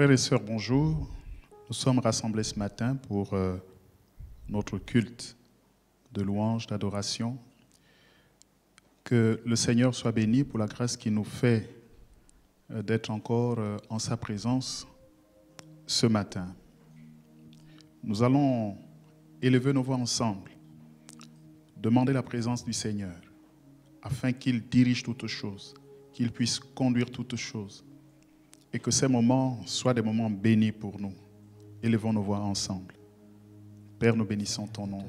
Frères et sœurs, bonjour. Nous sommes rassemblés ce matin pour notre culte de louange, d'adoration. Que le Seigneur soit béni pour la grâce qu'il nous fait d'être encore en sa présence ce matin. Nous allons élever nos voix ensemble, demander la présence du Seigneur, afin qu'il dirige toutes choses, qu'il puisse conduire toutes choses, et que ces moments soient des moments bénis pour nous. Élevons nos voix ensemble. Père, nous bénissons ton nom.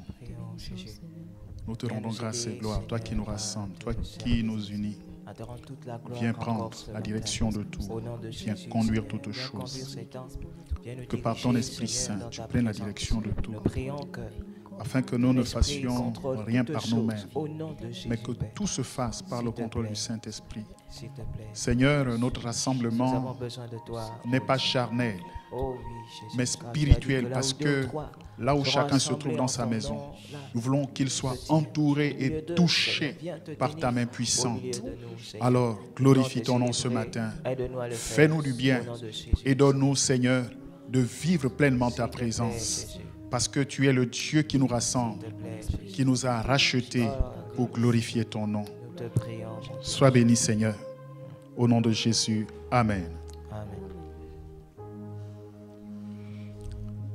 Nous te rendons grâce et gloire, toi qui nous rassembles, toi qui nous unis. Viens prendre la direction de tout, viens conduire toutes choses. Que par ton Esprit Saint, tu prennes la direction de tout, afin que nous ne fassions rien par nous-mêmes, mais que tout se fasse par le contrôle du Saint-Esprit. Seigneur, notre rassemblement n'est pas charnel, mais spirituel, parce que là où chacun se trouve dans sa maison, nous voulons qu'il soit entouré et touché par ta main puissante. Alors, glorifie ton nom ce matin. Fais-nous du bien et donne-nous, Seigneur, de vivre pleinement ta présence. Parce que tu es le Dieu qui nous rassemble, qui nous a rachetés pour glorifier ton nom. Sois béni, Seigneur. Au nom de Jésus. Amen.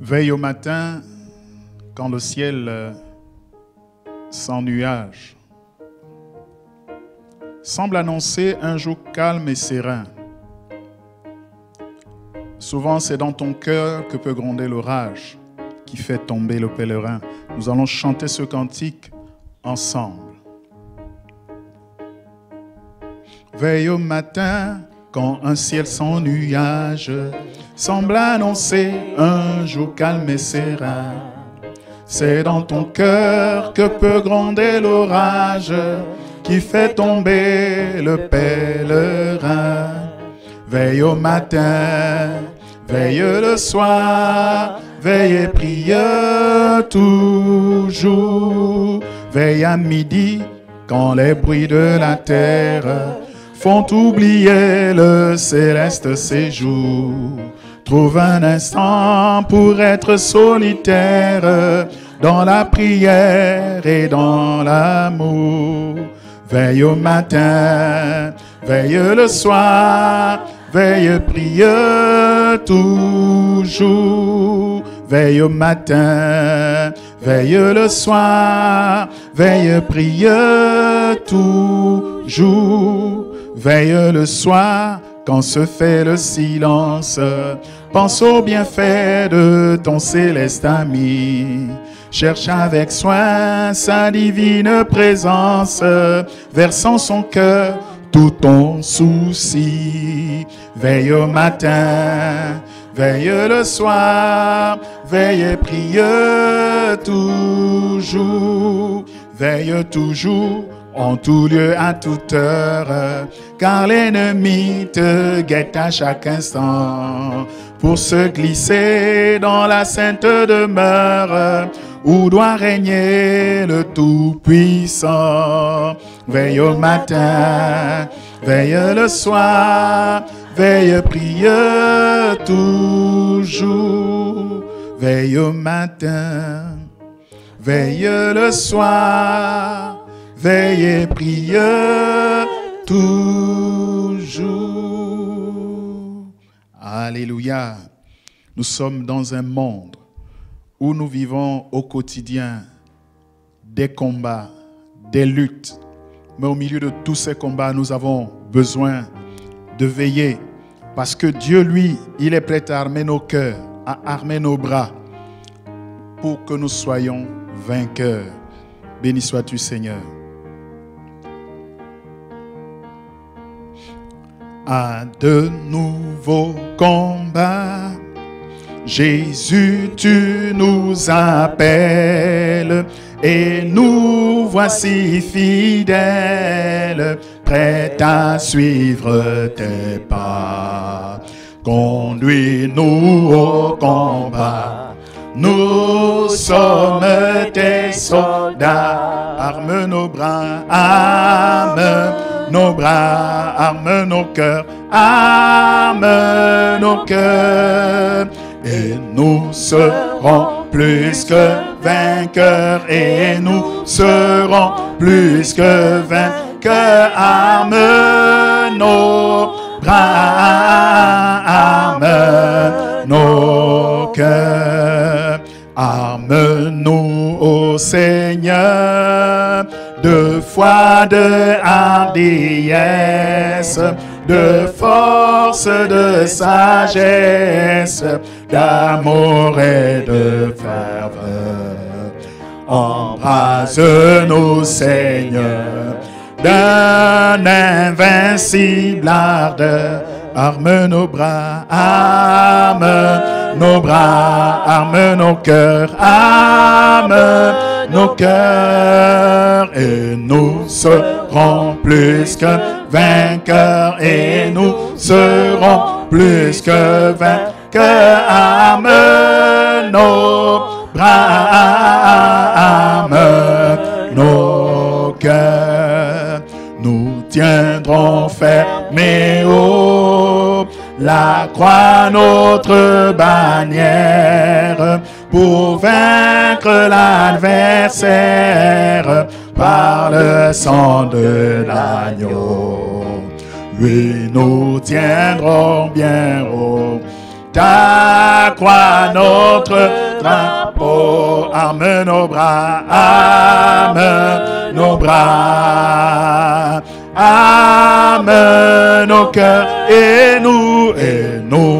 Veille au matin, quand le ciel sans nuages semble annoncer un jour calme et serein. Souvent, c'est dans ton cœur que peut gronder l'orage qui fait tomber le pèlerin. Nous allons chanter ce cantique ensemble. Veille au matin, quand un ciel sans nuages semble annoncer un jour calme et serein. C'est dans ton cœur que peut gronder l'orage qui fait tomber le pèlerin. Veille au matin, veille le soir, veille et prie toujours. Veille à midi, quand les bruits de la terre font oublier le céleste séjour. Trouve un instant pour être solitaire dans la prière et dans l'amour. Veille au matin, veille le soir, veille prie toujours. Veille au matin, veille le soir, veille prie toujours. Veille le soir, quand se fait le silence, pense aux bienfaits de ton céleste ami. Cherche avec soin sa divine présence, versant son cœur tout ton souci. Veille au matin, veille le soir, veille et prie toujours. Veille toujours, en tout lieu, à toute heure, car l'ennemi te guette à chaque instant pour se glisser dans la sainte demeure où doit régner le Tout-Puissant. Veille au matin, veille le soir, veille prie toujours. Veille au matin, veille le soir, veille et prie toujours. Alléluia. Nous sommes dans un monde où nous vivons au quotidien des combats, des luttes. Mais au milieu de tous ces combats, nous avons besoin de veiller. Parce que Dieu, lui, il est prêt à armer nos cœurs, à armer nos bras pour que nous soyons vainqueurs. Béni sois-tu, Seigneur. À de nouveaux combats, Jésus, tu nous appelles et nous voici fidèles, prêts à suivre tes pas. Conduis-nous au combat, nous sommes tes soldats. Arme nos bras, arme nos bras, arme nos cœurs, arme nos cœurs. Et nous serons plus que vainqueurs, et nous serons plus que vainqueurs. Arme nos bras, arme nos cœurs. Arme-nous, ô Seigneur, de foi, de hardiesse, de force, de sagesse, d'amour et de ferveur. Embrasse-nous, Seigneur, d'un invincible ardeur. Arme nos bras, arme nos bras, arme nos cœurs, arme nos cœurs. Et nous serons plus que vainqueurs, et nous serons plus que vainqueurs. Arme nos bras, arme nos cœurs. Nous tiendrons fermés haut la croix, notre bannière, pour vaincre l'adversaire par le sang de l'agneau. Oui, nous tiendrons bien haut ta croix, notre drapeau. Arme nos bras, arme nos bras, arme nos cœurs, et nous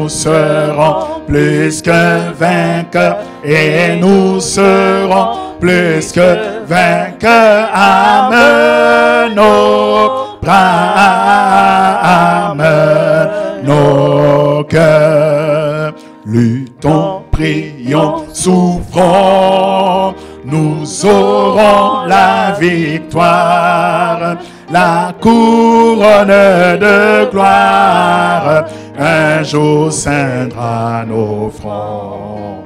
serons plus que vainqueurs, et nous serons plus que vainqueurs. Arme nos bras, arme nos cœurs. Luttons, prions, souffrons, nous aurons la victoire, la couronne de gloire, un jour ceindra nos fronts.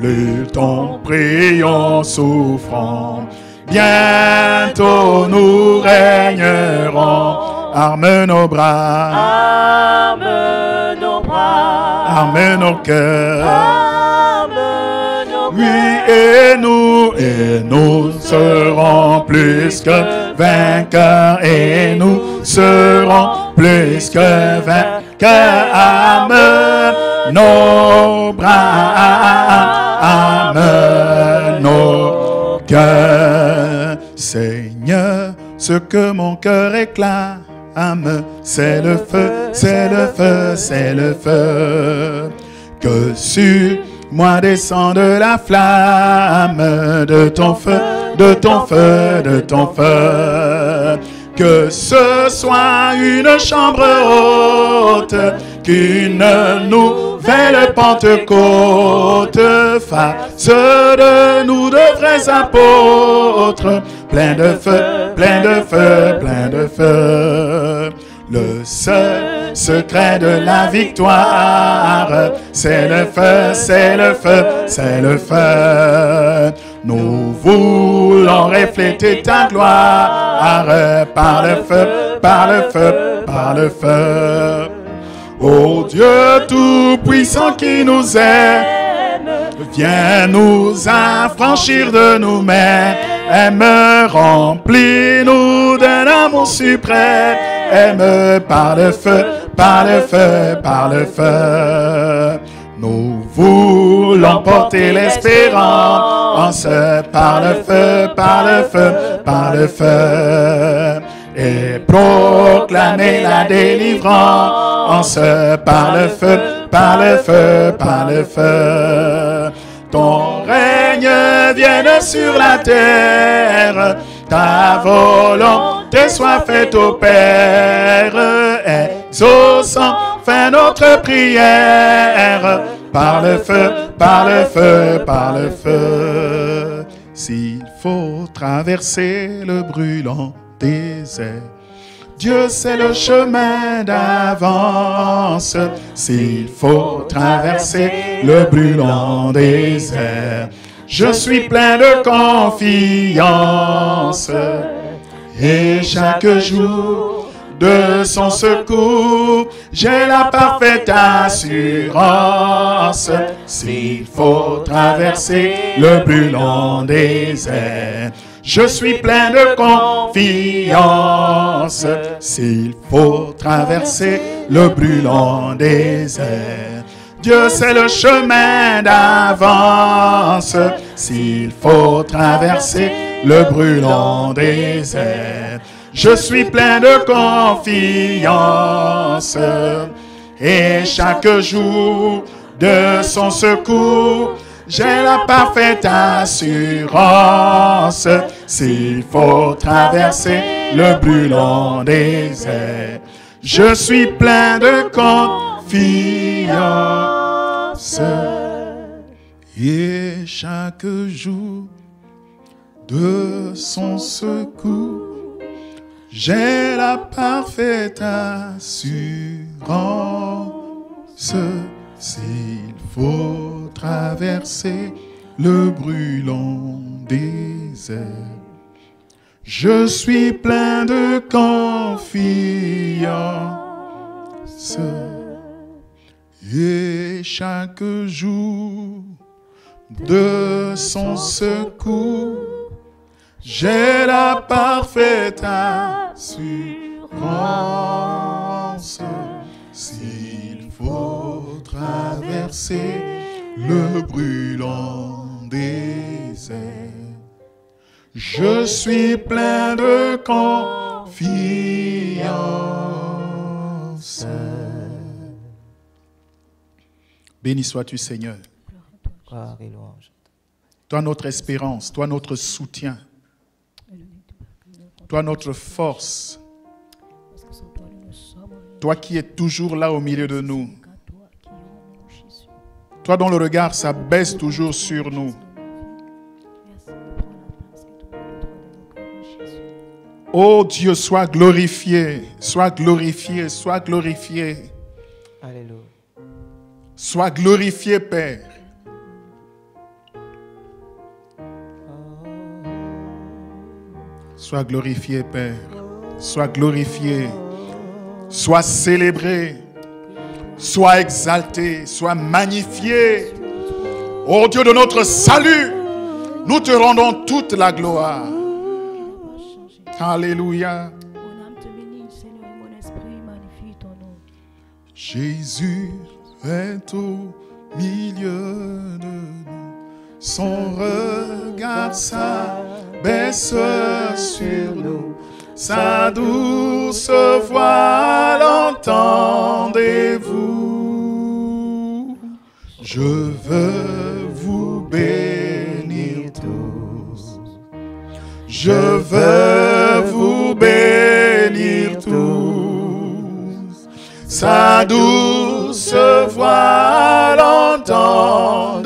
Luttons, prions, souffrons, bientôt nous régnerons. Arme nos bras, arme nos bras, arme nos cœurs, arme nos cœurs. Oui, et nous serons plus que vainqueurs, et nous serons plus que vainqueurs. Arme nos bras, arme nos cœurs. Seigneur, ce que mon cœur réclame, c'est le feu, c'est le feu, c'est le feu. Que sur moi descende la flamme de ton feu, de ton feu, de ton feu. Que ce soit une chambre haute, qu'une nouvelle Pentecôte fasse de nous de vrais apôtres, plein de feu, plein de feu, plein de feu. Le seul secret de la victoire, c'est le feu, c'est le feu, c'est le feu. Nous voulons refléter ta gloire par le feu, par le feu, par le feu. Ô Dieu tout-puissant qui nous aime, viens nous affranchir de nous-mêmes. Remplis-nous d'un amour suprême. Par le feu, par le feu, par le feu. Nous voulons porter l'espérance par le feu, par le feu, par le feu. Et proclamer la délivrance par le feu, par le feu, par le feu. Ton règne vienne sur la terre, ta volonté soit faite au Père, exauce enfin notre prière, par le feu, par le feu, par le feu. S'il faut traverser le brûlant désert, Dieu c'est le chemin d'avance. S'il faut traverser le brûlant désert, je suis plein de confiance. Et chaque jour, de son secours. J'ai la parfaite assurance. S'il faut traverser le brûlant désert, je suis plein de confiance. S'il faut traverser le brûlant désert, Dieu c'est le chemin d'avance. S'il faut traverser le brûlant désert, je suis plein de confiance. Et chaque jour de son secours, j'ai la parfaite assurance. S'il faut traverser le brûlant désert, je suis plein de confiance. Et chaque jour de son secours, j'ai la parfaite assurance. S'il faut traverser le brûlant désert, je suis plein de confiance. Et chaque jour de son secours, j'ai la parfaite assurance. S'il faut traverser le brûlant désert, je suis plein de confiance. Béni sois-tu, Seigneur. Toi notre espérance, toi notre soutien, toi notre force, toi qui es toujours là au milieu de nous, toi dont le regard s'abaisse toujours sur nous. Oh Dieu, sois glorifié, sois glorifié, sois glorifié. Alléluia. Sois glorifié, Père. Sois glorifié, Père. Sois glorifié. Sois célébré. Sois exalté. Sois magnifié. Ô Dieu de notre salut, nous te rendons toute la gloire. Alléluia. Jésus est au milieu de nous. Son regard s'abaisse sur nous. Sa douce voix l'entendez-vous? Je veux vous bénir tous. Je veux vous bénir tous. Sa douce voix l'entendez-vous?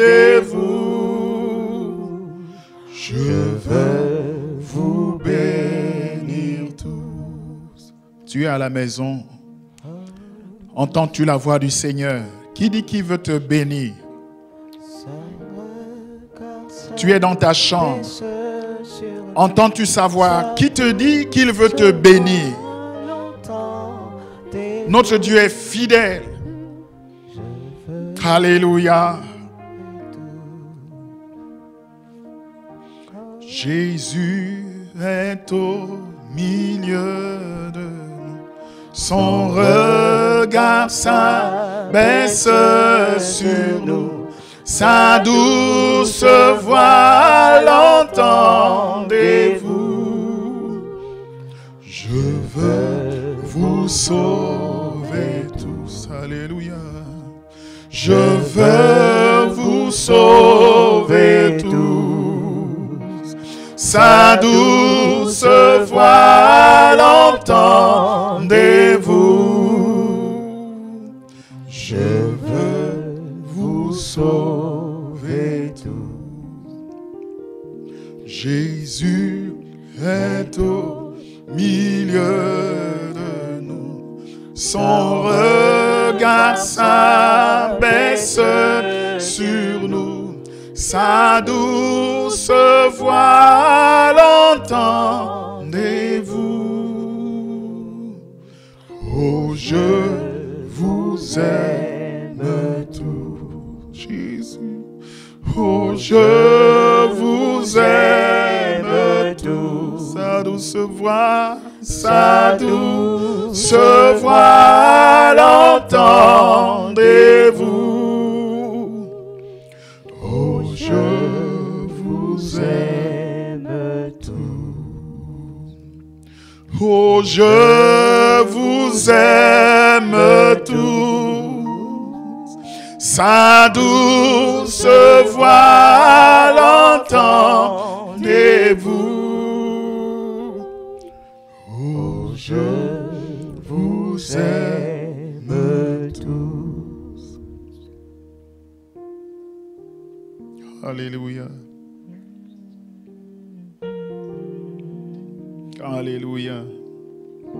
Je veux vous bénir tous. Tu es à la maison. Entends-tu la voix du Seigneur? Qui dit qu'il veut te bénir? Tu es dans ta chambre. Entends-tu sa voix? Qui te dit qu'il veut te bénir? Notre Dieu est fidèle. Alléluia. Jésus est au milieu de nous. Son regard s'abaisse sur nous. Sa douce voix l'entendez-vous? Je veux vous sauver tous. Alléluia. Je veux vous sauver tous. Sa douce voix l'entendez-vous? Je veux vous sauver tous. Jésus est au milieu de nous. Son regard s'abaisse sur nous. Sa douce voix l'entendez-vous? je vous aime tous. Jésus. Oh, je vous aime tous. Sa douce voix, l'entendez-vous? Oh, je vous aime tous. Oh, je vous aime tous. Sa douce voix, l'entendez-vous? Oh, je vous aime tous. Alléluia. Alléluia. Je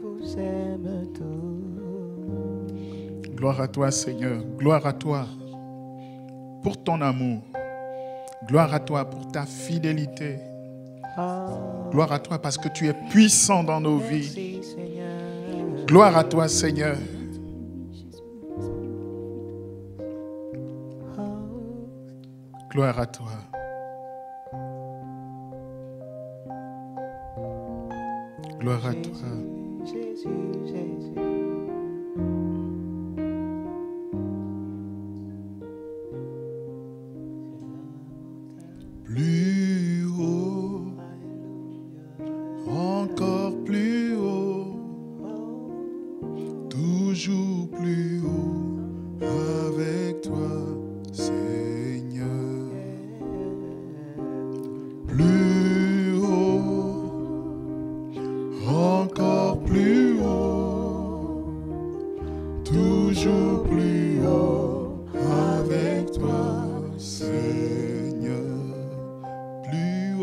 vous aime tous. Gloire à toi, Seigneur. Gloire à toi pour ton amour. Gloire à toi pour ta fidélité. Gloire à toi parce que tu es puissant dans nos vies. Gloire à toi, Seigneur. Gloire à toi. Gloire à toi. Plus haut, encore plus haut, toujours plus haut avec toi, Seigneur. Plus haut, encore plus haut, toujours plus haut avec toi, Seigneur. Plus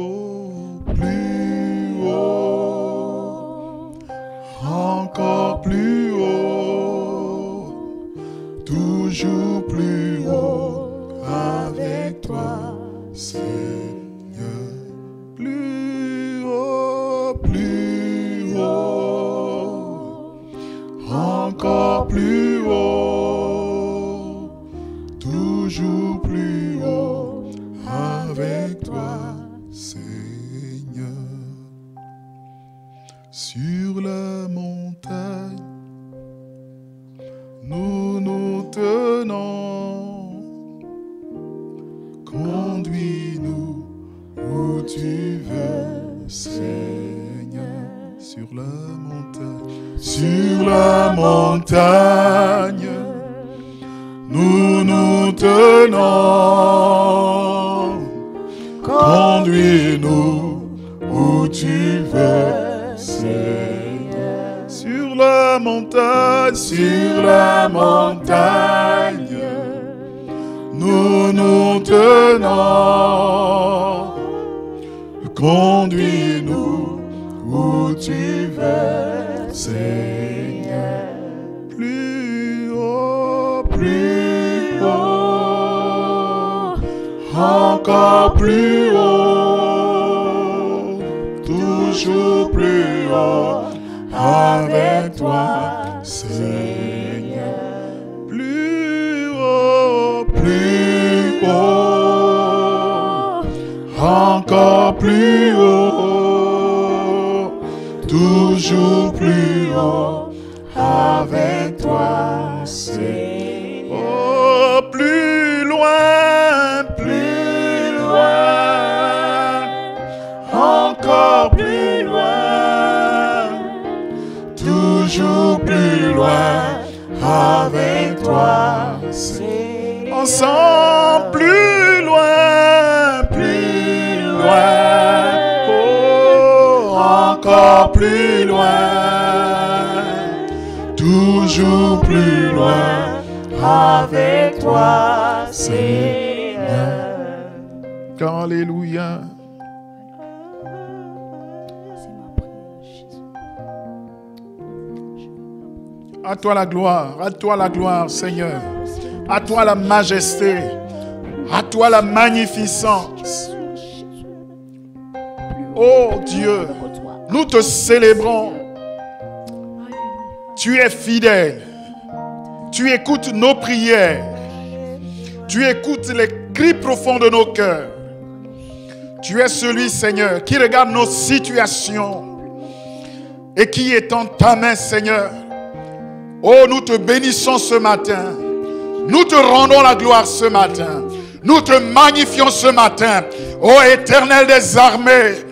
haut, encore plus haut, toujours plus haut avec toi, Seigneur. Plus haut, encore plus haut, toujours plus haut avec toi, Seigneur. Sur la montagne, nous nous tenons. Conduis-nous où tu veux, Seigneur. Sur la montagne, nous nous tenons. Conduis-nous où tu veux, Seigneur. Sur la montagne, nous nous tenons. Conduis-nous où tu veux, Seigneur. Plus haut, encore plus haut, toujours plus haut avec toi, Seigneur. Plus haut, encore plus haut, toujours plus haut avec toi, Seigneur. Oh, plus loin, encore plus loin, toujours plus loin avec toi, Seigneur. Ensemble, plus loin, oh, encore plus loin, toujours plus loin avec toi, Seigneur. Alléluia. À toi la gloire, Seigneur. À toi la majesté. À toi la magnificence. Oh Dieu, nous te célébrons. Tu es fidèle. Tu écoutes nos prières. Tu écoutes les cris profonds de nos cœurs. Tu es celui, Seigneur, qui regarde nos situations et qui étend ta main, Seigneur. Oh, nous te bénissons ce matin. Nous te rendons la gloire ce matin. Nous te magnifions ce matin. Ô Éternel des armées.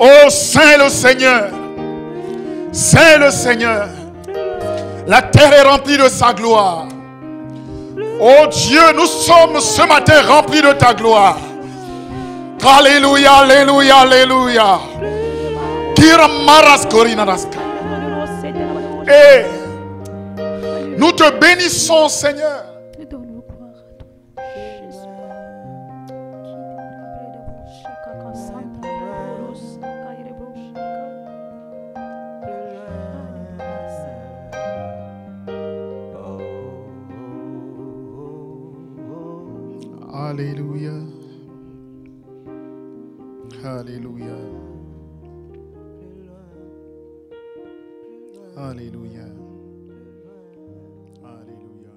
Ô Saint le Seigneur. Saint le Seigneur. La terre est remplie de sa gloire. Ô Dieu, nous sommes ce matin remplis de ta gloire. Alléluia, alléluia, alléluia. Et nous te bénissons, Seigneur. Alléluia. Alléluia. Alléluia. Alléluia.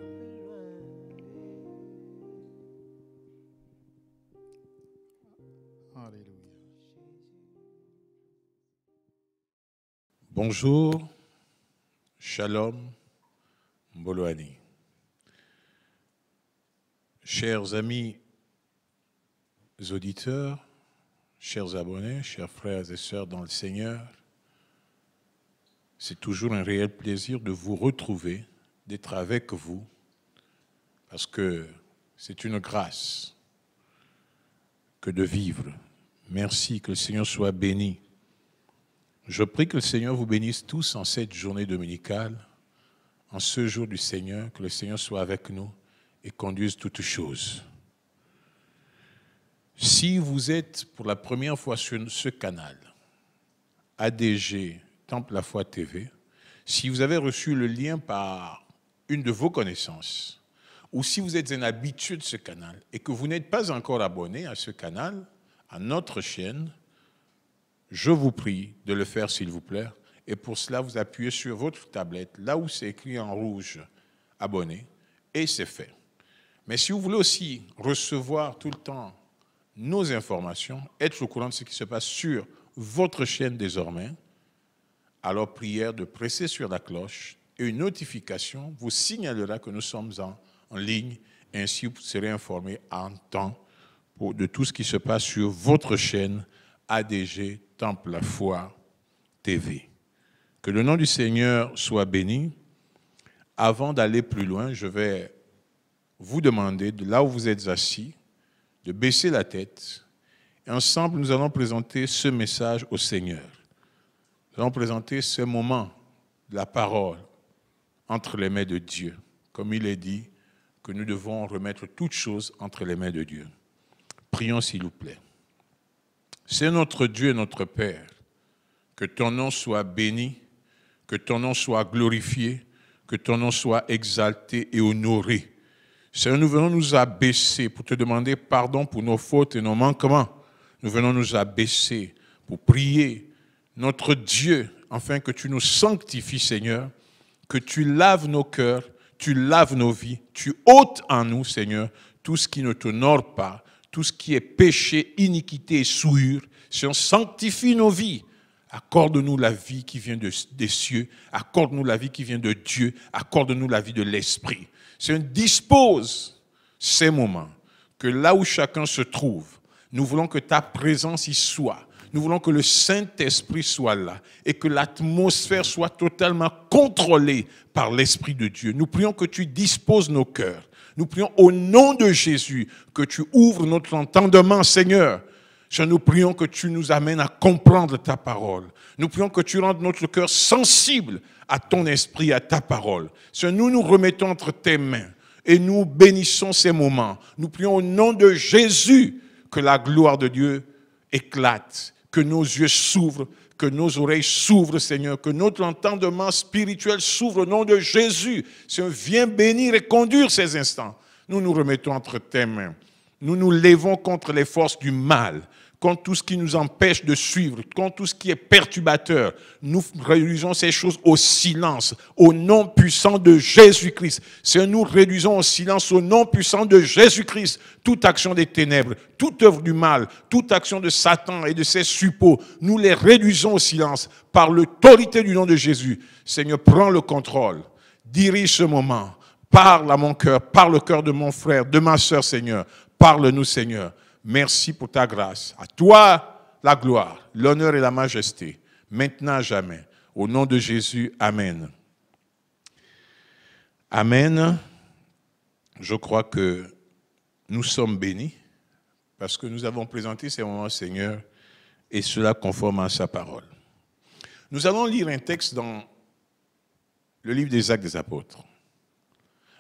Alléluia. Bonjour, Shalom, Mboloani. Chers amis auditeurs, chers abonnés, chers frères et sœurs dans le Seigneur, c'est toujours un réel plaisir de vous retrouver, d'être avec vous, parce que c'est une grâce que de vivre. Merci, que le Seigneur soit béni. Je prie que le Seigneur vous bénisse tous en cette journée dominicale, en ce jour du Seigneur, que le Seigneur soit avec nous et conduise toutes choses. Si vous êtes pour la première fois sur ce canal, ADG, Temple la Foi TV, si vous avez reçu le lien par une de vos connaissances, ou si vous êtes un habitué de ce canal et que vous n'êtes pas encore abonné à ce canal, à notre chaîne, je vous prie de le faire s'il vous plaît. Et pour cela, vous appuyez sur votre tablette, là où c'est écrit en rouge « Abonné » et c'est fait. Mais si vous voulez aussi recevoir tout le temps nos informations, être au courant de ce qui se passe sur votre chaîne désormais, alors prière de presser sur la cloche et une notification vous signalera que nous sommes en ligne. Ainsi, vous serez informé en temps de tout ce qui se passe sur votre chaîne ADG Temple la Foi TV. Que le nom du Seigneur soit béni. Avant d'aller plus loin, je vais vous demander, de là où vous êtes assis, de baisser la tête. Et ensemble, nous allons présenter ce message au Seigneur. Nous allons présenter ce moment de la parole entre les mains de Dieu. Comme il est dit, que nous devons remettre toutes choses entre les mains de Dieu. Prions s'il vous plaît. C'est notre Dieu et notre Père. Que ton nom soit béni, que ton nom soit glorifié, que ton nom soit exalté et honoré. Seigneur, nous venons nous abaisser pour te demander pardon pour nos fautes et nos manquements. Nous venons nous abaisser pour prier notre Dieu, afin que tu nous sanctifies, Seigneur, que tu laves nos cœurs, tu laves nos vies, tu ôtes en nous, Seigneur, tout ce qui ne t'honore pas, tout ce qui est péché, iniquité et souillure. Seigneur, sanctifie nos vies. Accorde-nous la vie qui vient des cieux, accorde-nous la vie qui vient de Dieu, accorde-nous la vie de l'Esprit. Seigneur, dispose ces moments, que là où chacun se trouve, nous voulons que ta présence y soit. Nous voulons que le Saint-Esprit soit là et que l'atmosphère soit totalement contrôlée par l'Esprit de Dieu. Nous prions que tu disposes nos cœurs. Nous prions au nom de Jésus que tu ouvres notre entendement, Seigneur. Nous prions que tu nous amènes à comprendre ta parole. Nous prions que tu rendes notre cœur sensible à ton esprit, à ta parole. Seigneur, nous nous remettons entre tes mains et nous bénissons ces moments. Nous prions au nom de Jésus que la gloire de Dieu éclate, que nos yeux s'ouvrent, que nos oreilles s'ouvrent, Seigneur, que notre entendement spirituel s'ouvre au nom de Jésus. Seigneur, viens bénir et conduire ces instants. Nous nous remettons entre tes mains. Nous nous levons contre les forces du mal, contre tout ce qui nous empêche de suivre, contre tout ce qui est perturbateur. Nous réduisons ces choses au silence, au nom puissant de Jésus-Christ. Seigneur, nous réduisons au silence, au nom puissant de Jésus-Christ, toute action des ténèbres, toute œuvre du mal, toute action de Satan et de ses suppôts. Nous les réduisons au silence par l'autorité du nom de Jésus. Seigneur, prends le contrôle, dirige ce moment, parle à mon cœur, parle au cœur de mon frère, de ma sœur, Seigneur. Parle-nous, Seigneur. Merci pour ta grâce. À toi la gloire, l'honneur et la majesté, maintenant à jamais. Au nom de Jésus, amen. Amen. Je crois que nous sommes bénis parce que nous avons présenté ces moments, Seigneur, et cela conforme à sa parole. Nous allons lire un texte dans le livre des Actes des Apôtres.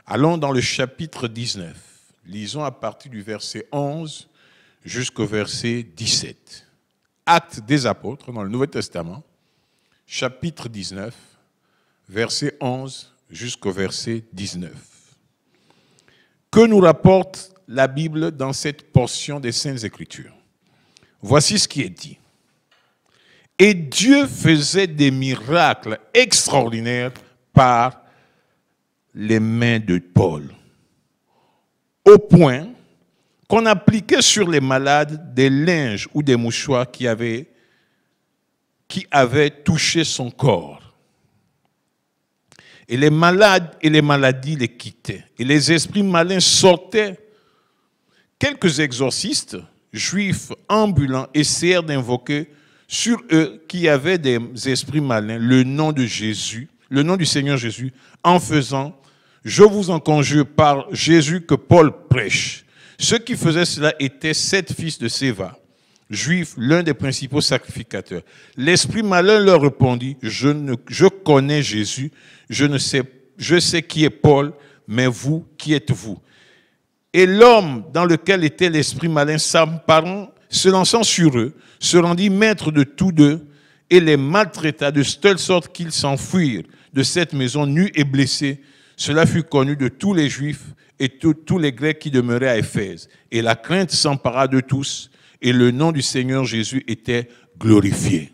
Allons dans le chapitre 19. Lisons à partir du verset 11 jusqu'au verset 17. Actes des Apôtres dans le Nouveau Testament, chapitre 19, verset 11 jusqu'au verset 19. Que nous rapporte la Bible dans cette portion des Saintes Écritures? Voici ce qui est dit. Et Dieu faisait des miracles extraordinaires par les mains de Paul, au point qu'on appliquait sur les malades des linges ou des mouchoirs qui avaient touché son corps. Et les malades et les maladies les quittaient. Et les esprits malins sortaient. Quelques exorcistes, juifs ambulants, essayèrent d'invoquer sur eux qui avaient des esprits malins le nom de Jésus, le nom du Seigneur Jésus, en faisant « Je vous en conjure par Jésus que Paul prêche ». Ceux qui faisaient cela étaient 7 fils de Séva, juifs, l'un des principaux sacrificateurs. L'esprit malin leur répondit, je connais Jésus, je sais qui est Paul, mais vous, qui êtes-vous? Et l'homme dans lequel était l'esprit malin, s'emparant, se lançant sur eux, se rendit maître de tous deux et les maltraita de telle sorte qu'ils s'enfuirent de cette maison nus et blessés. Cela fut connu de tous les Juifs et tous les Grecs qui demeuraient à Éphèse. Et la crainte s'empara de tous, et le nom du Seigneur Jésus était glorifié.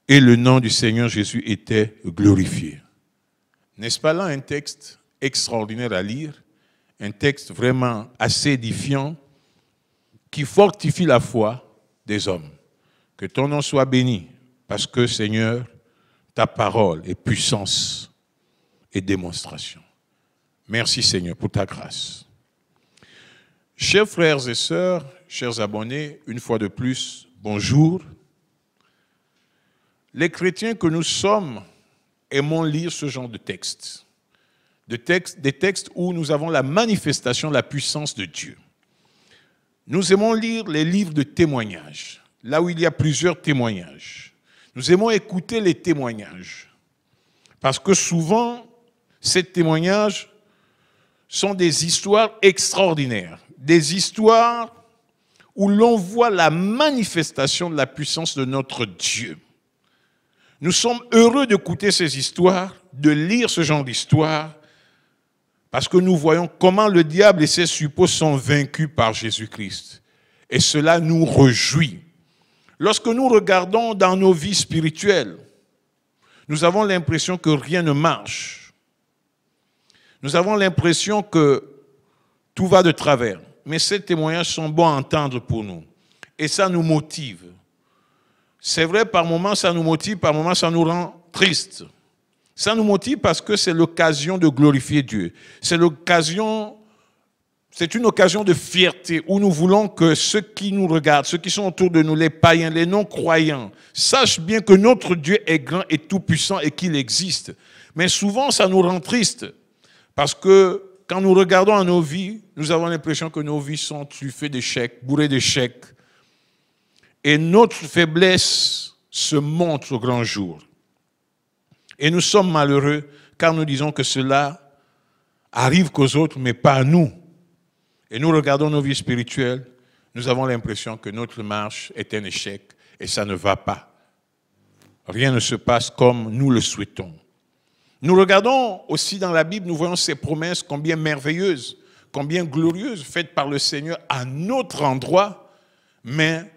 Et le nom du Seigneur Jésus était glorifié. N'est-ce pas là un texte extraordinaire à lire, un texte vraiment assez édifiant, qui fortifie la foi des hommes. Que ton nom soit béni, parce que Seigneur, ta parole est puissance et démonstration. Merci Seigneur pour ta grâce. Chers frères et sœurs, chers abonnés, une fois de plus, bonjour. Les chrétiens que nous sommes aimons lire ce genre de textes. Des textes où nous avons la manifestation de la puissance de Dieu. Nous aimons lire les livres de témoignages, là où il y a plusieurs témoignages. Nous aimons écouter les témoignages, parce que souvent, ces témoignages sont des histoires extraordinaires, des histoires où l'on voit la manifestation de la puissance de notre Dieu. Nous sommes heureux d'écouter ces histoires, de lire ce genre d'histoires, parce que nous voyons comment le diable et ses suppôts sont vaincus par Jésus-Christ. Et cela nous réjouit. Lorsque nous regardons dans nos vies spirituelles, nous avons l'impression que rien ne marche. Nous avons l'impression que tout va de travers. Mais ces témoignages sont bons à entendre pour nous. Et ça nous motive. C'est vrai, par moments, ça nous motive, par moments, ça nous rend tristes. Ça nous motive parce que c'est l'occasion de glorifier Dieu. C'est une occasion de fierté où nous voulons que ceux qui nous regardent, ceux qui sont autour de nous, les païens, les non-croyants, sachent bien que notre Dieu est grand et tout-puissant et qu'il existe. Mais souvent, ça nous rend tristes parce que quand nous regardons à nos vies, nous avons l'impression que nos vies sont truffées d'échecs, bourrées d'échecs. Et notre faiblesse se montre au grand jour. Et nous sommes malheureux car nous disons que cela arrive qu'aux autres, mais pas à nous. Et nous regardons nos vies spirituelles, nous avons l'impression que notre marche est un échec et ça ne va pas. Rien ne se passe comme nous le souhaitons. Nous regardons aussi dans la Bible, nous voyons ces promesses combien merveilleuses, combien glorieuses, faites par le Seigneur à notre endroit. mais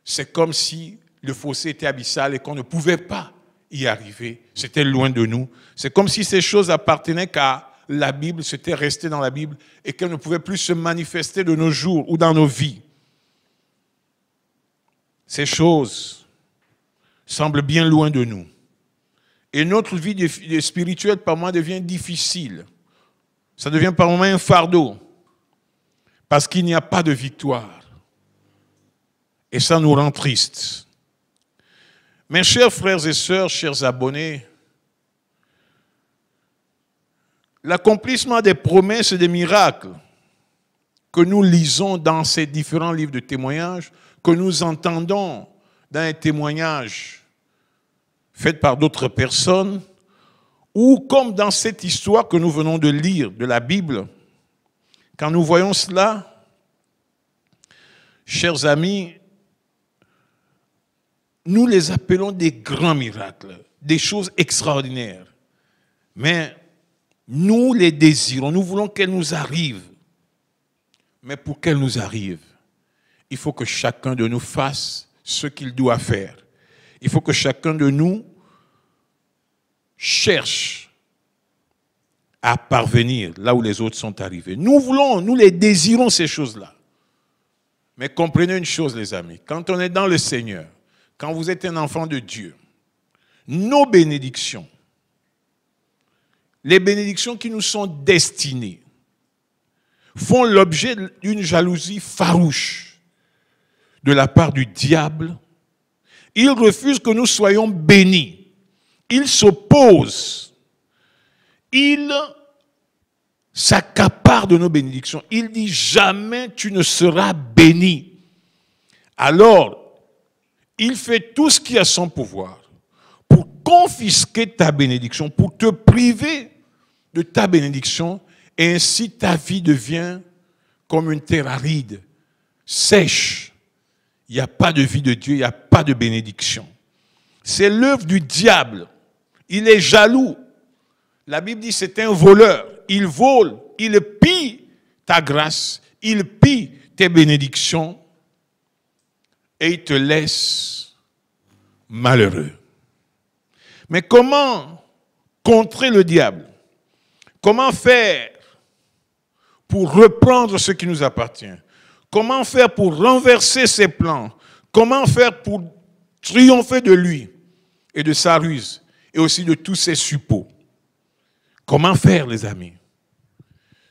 c'est comme si le fossé était abyssal et qu'on ne pouvait pas y arriver. C'était loin de nous. C'est comme si ces choses appartenaient qu'à la Bible, c'était resté dans la Bible et qu'elles ne pouvaient plus se manifester de nos jours ou dans nos vies. Ces choses semblent bien loin de nous. Et notre vie spirituelle, par moments, devient difficile. Ça devient par moments un fardeau. Parce qu'il n'y a pas de victoire. Et ça nous rend tristes. Mes chers frères et sœurs, chers abonnés, l'accomplissement des promesses et des miracles que nous lisons dans ces différents livres de témoignages, que nous entendons dans les témoignages faits par d'autres personnes, ou comme dans cette histoire que nous venons de lire de la Bible, quand nous voyons cela, chers amis, nous les appelons des grands miracles, des choses extraordinaires. Mais nous les désirons, nous voulons qu'elles nous arrivent. Mais pour qu'elles nous arrivent, il faut que chacun de nous fasse ce qu'il doit faire. Il faut que chacun de nous cherche à parvenir là où les autres sont arrivés. Nous les désirons, ces choses-là. Mais comprenez une chose, les amis, quand on est dans le Seigneur, quand vous êtes un enfant de Dieu, nos bénédictions, les bénédictions qui nous sont destinées, font l'objet d'une jalousie farouche de la part du diable. Il refuse que nous soyons bénis. Il s'oppose. Il s'accapare de nos bénédictions. Il dit jamais tu ne seras béni. Alors, il fait tout ce qui est à son pouvoir pour confisquer ta bénédiction, pour te priver de ta bénédiction, et ainsi ta vie devient comme une terre aride, sèche. Il n'y a pas de vie de Dieu, il n'y a pas de bénédiction. C'est l'œuvre du diable. Il est jaloux. La Bible dit c'est un voleur. Il vole, il pille ta grâce, il pille tes bénédictions et il te laisse malheureux. Mais comment contrer le diable? Comment faire pour reprendre ce qui nous appartient? Comment faire pour renverser ses plans? Comment faire pour triompher de lui et de sa ruse et aussi de tous ses suppôts? Comment faire, les amis?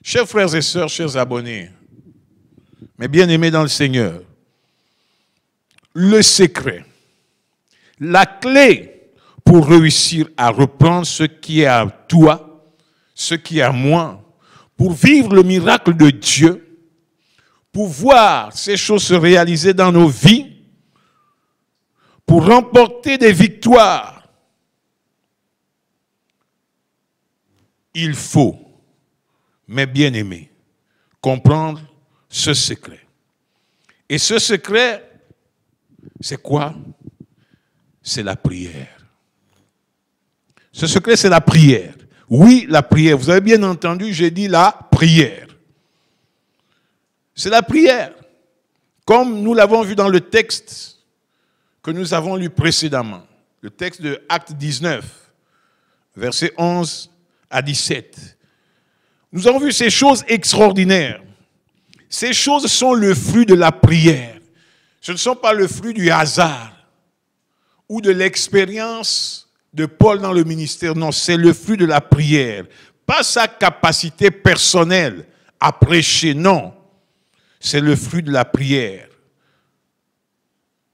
Chers frères et sœurs, chers abonnés, mes bien-aimés dans le Seigneur, le secret, la clé pour réussir à reprendre ce qui est à toi, ce qui est à moi, pour vivre le miracle de Dieu, pour voir ces choses se réaliser dans nos vies, pour remporter des victoires, il faut, mes bien-aimés, comprendre ce secret. Et ce secret, c'est quoi? C'est la prière. Ce secret, c'est la prière. Oui, la prière. Vous avez bien entendu, j'ai dit la prière. C'est la prière. Comme nous l'avons vu dans le texte que nous avons lu précédemment. Le texte de Acte 19, versets 11 à 17. Nous avons vu ces choses extraordinaires. Ces choses sont le fruit de la prière. Ce ne sont pas le fruit du hasard ou de l'expérience de Paul dans le ministère. Non, c'est le fruit de la prière. Pas sa capacité personnelle à prêcher, non. C'est le fruit de la prière.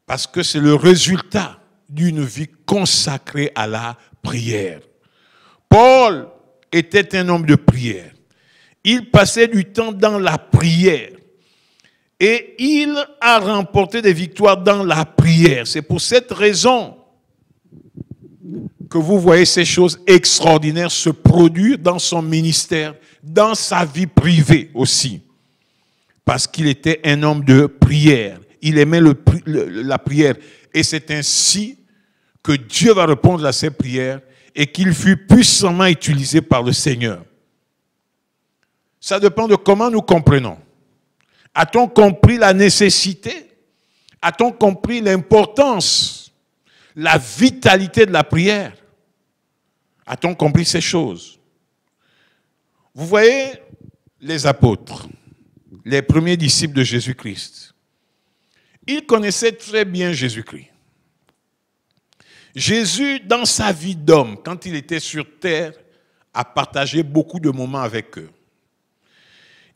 Parce que c'est le résultat d'une vie consacrée à la prière. Paul était un homme de prière. Il passait du temps dans la prière. Et il a remporté des victoires dans la prière. C'est pour cette raison que vous voyez ces choses extraordinaires se produire dans son ministère, dans sa vie privée aussi. Parce qu'il était un homme de prière. Il aimait la prière. Et c'est ainsi que Dieu va répondre à ses prières et qu'il fut puissamment utilisé par le Seigneur. Ça dépend de comment nous comprenons. A-t-on compris la nécessité A-t-on compris l'importance, la vitalité de la prière? A-t-on compris ces choses? Vous voyez les apôtres, les premiers disciples de Jésus-Christ. Ils connaissaient très bien Jésus-Christ. Jésus, dans sa vie d'homme, quand il était sur terre, a partagé beaucoup de moments avec eux.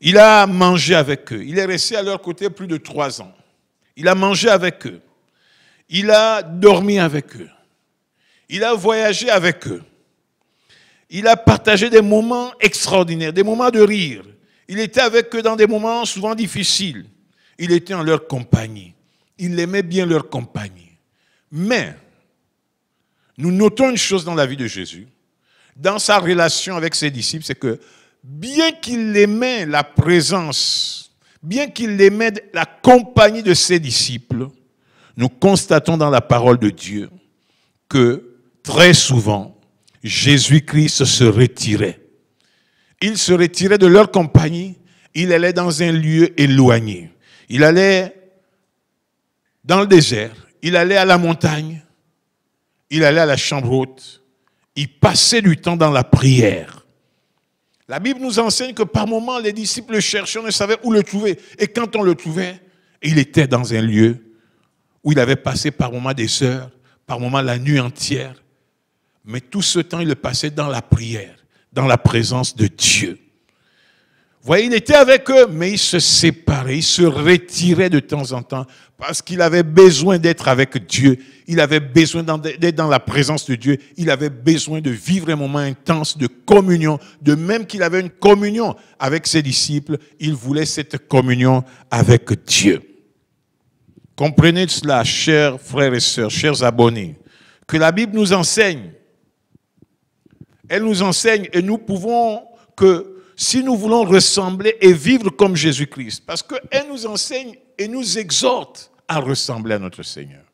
Il a mangé avec eux. Il est resté à leur côté plus de 3 ans. Il a mangé avec eux. Il a dormi avec eux. Il a voyagé avec eux. Il a partagé des moments extraordinaires, des moments de rire. Il était avec eux dans des moments souvent difficiles. Il était en leur compagnie. Il aimait bien leur compagnie. Mais, nous notons une chose dans la vie de Jésus, dans sa relation avec ses disciples, c'est que bien qu'il aimait la présence, bien qu'il aimait la compagnie de ses disciples, nous constatons dans la parole de Dieu que très souvent, Jésus-Christ se retirait. Il se retirait de leur compagnie, il allait dans un lieu éloigné. Il allait dans le désert, il allait à la montagne, il allait à la chambre haute, il passait du temps dans la prière. La Bible nous enseigne que par moments, les disciples le cherchaient, on ne savait où le trouver. Et quand on le trouvait, il était dans un lieu où il avait passé par moments des heures, par moments la nuit entière. Mais tout ce temps, il le passait dans la prière, dans la présence de Dieu. Vous voyez, il était avec eux, mais il se séparait, il se retirait de temps en temps parce qu'il avait besoin d'être avec Dieu. Il avait besoin d'être dans la présence de Dieu. Il avait besoin de vivre un moment intense de communion. De même qu'il avait une communion avec ses disciples, il voulait cette communion avec Dieu. Comprenez cela, chers frères et sœurs, chers abonnés, que la Bible nous enseigne. Elle nous enseigne et nous pouvons que si nous voulons ressembler et vivre comme Jésus-Christ, parce qu'elle nous enseigne et nous exhorte à ressembler à notre Seigneur,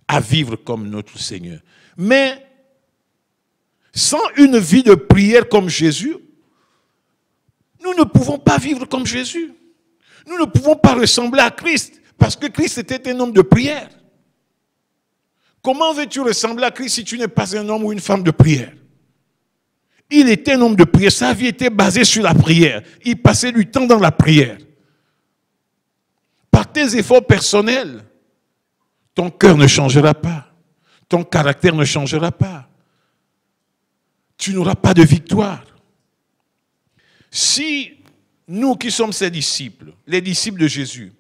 à vivre comme notre Seigneur. Mais sans une vie de prière comme Jésus, nous ne pouvons pas vivre comme Jésus. Nous ne pouvons pas ressembler à Christ, parce que Christ était un homme de prière. Comment veux-tu ressembler à Christ si tu n'es pas un homme ou une femme de prière? Il était un homme de prière. Sa vie était basée sur la prière. Il passait du temps dans la prière. Par tes efforts personnels, ton cœur ne changera pas. Ton caractère ne changera pas. Tu n'auras pas de victoire. Si nous qui sommes ses disciples, les disciples de Jésus,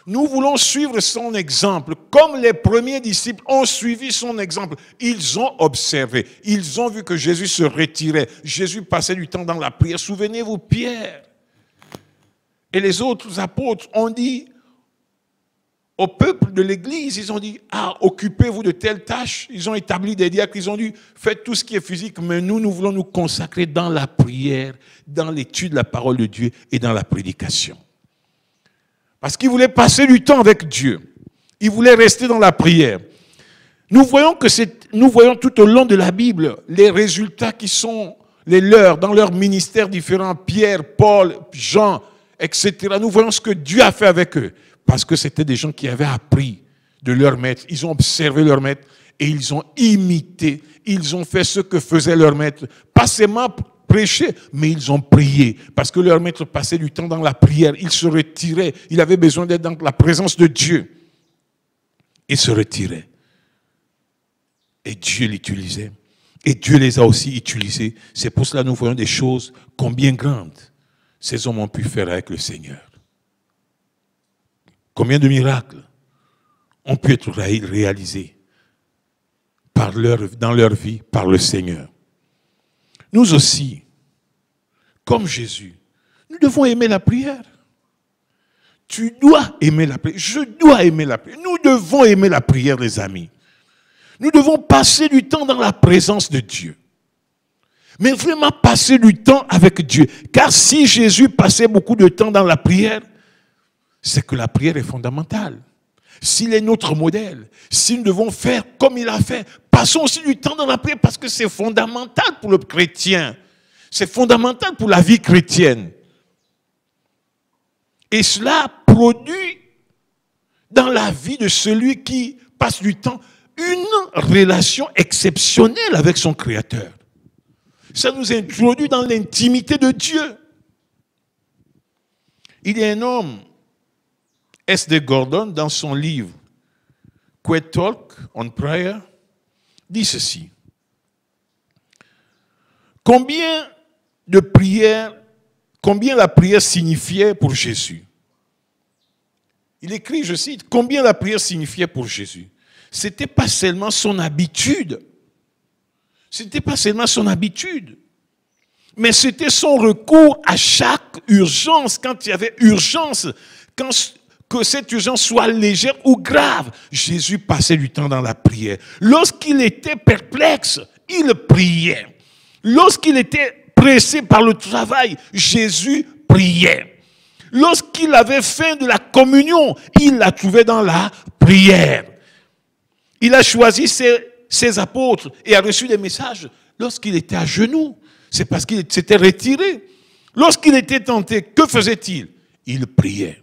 nous voulons suivre son exemple, comme les premiers disciples ont suivi son exemple. Ils ont observé, ils ont vu que Jésus se retirait. Jésus passait du temps dans la prière. Souvenez-vous, Pierre et les autres apôtres ont dit au peuple de l'Église, ils ont dit, occupez-vous de telles tâches. Ils ont établi des diacres, ils ont dit, faites tout ce qui est physique, mais nous voulons nous consacrer dans la prière, dans l'étude de la parole de Dieu et dans la prédication. Parce qu'il voulait passer du temps avec Dieu. Il voulait rester dans la prière. Nous voyons tout au long de la Bible les résultats qui sont les leurs dans leurs ministères différents. Pierre, Paul, Jean, etc. Nous voyons ce que Dieu a fait avec eux. Parce que c'était des gens qui avaient appris de leur maître. Ils ont observé leur maître et ils ont imité. Ils ont fait ce que faisait leur maître. Pas seulement prêcher, mais ils ont prié, parce que leur maître passait du temps dans la prière, il se retirait, il avait besoin d'être dans la présence de Dieu. Il se retirait. Et Dieu l'utilisait. Et Dieu les a aussi utilisés. C'est pour cela que nous voyons des choses combien grandes ces hommes ont pu faire avec le Seigneur. Combien de miracles ont pu être réalisés dans leur vie par le Seigneur. Nous aussi, comme Jésus, nous devons aimer la prière. Tu dois aimer la prière. Je dois aimer la prière. Nous devons aimer la prière, les amis. Nous devons passer du temps dans la présence de Dieu. Mais vraiment passer du temps avec Dieu. Car si Jésus passait beaucoup de temps dans la prière, c'est que la prière est fondamentale. S'il est notre modèle, si nous devons faire comme il a fait, passons aussi du temps dans la prière parce que c'est fondamental pour le chrétien. C'est fondamental pour la vie chrétienne. Et cela produit dans la vie de celui qui passe du temps une relation exceptionnelle avec son Créateur. Ça nous introduit dans l'intimité de Dieu. Il y a un homme, S.D. Gordon, dans son livre Quiet Talk on Prayer, dit ceci. Combien la prière signifiait pour Jésus? Il écrit, je cite, combien la prière signifiait pour Jésus. Ce n'était pas seulement son habitude. Ce n'était pas seulement son habitude. Mais c'était son recours à chaque urgence, quand il y avait urgence, que cette urgence soit légère ou grave. Jésus passait du temps dans la prière. Lorsqu'il était perplexe, il priait. Lorsqu'il était pressé par le travail, Jésus priait. Lorsqu'il avait faim de la communion, il la trouvait dans la prière. Il a choisi ses apôtres et a reçu des messages lorsqu'il était à genoux. C'est parce qu'il s'était retiré. Lorsqu'il était tenté, que faisait-il? Il priait.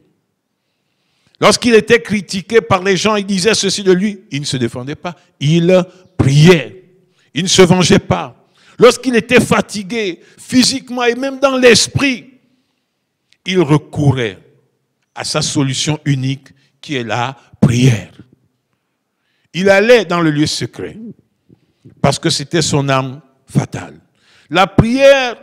Lorsqu'il était critiqué par les gens, il disait ceci de lui, il ne se défendait pas. Il priait. Il ne se vengeait pas. Lorsqu'il était fatigué physiquement et même dans l'esprit, il recourait à sa solution unique qui est la prière. Il allait dans le lieu secret parce que c'était son âme fatale. La prière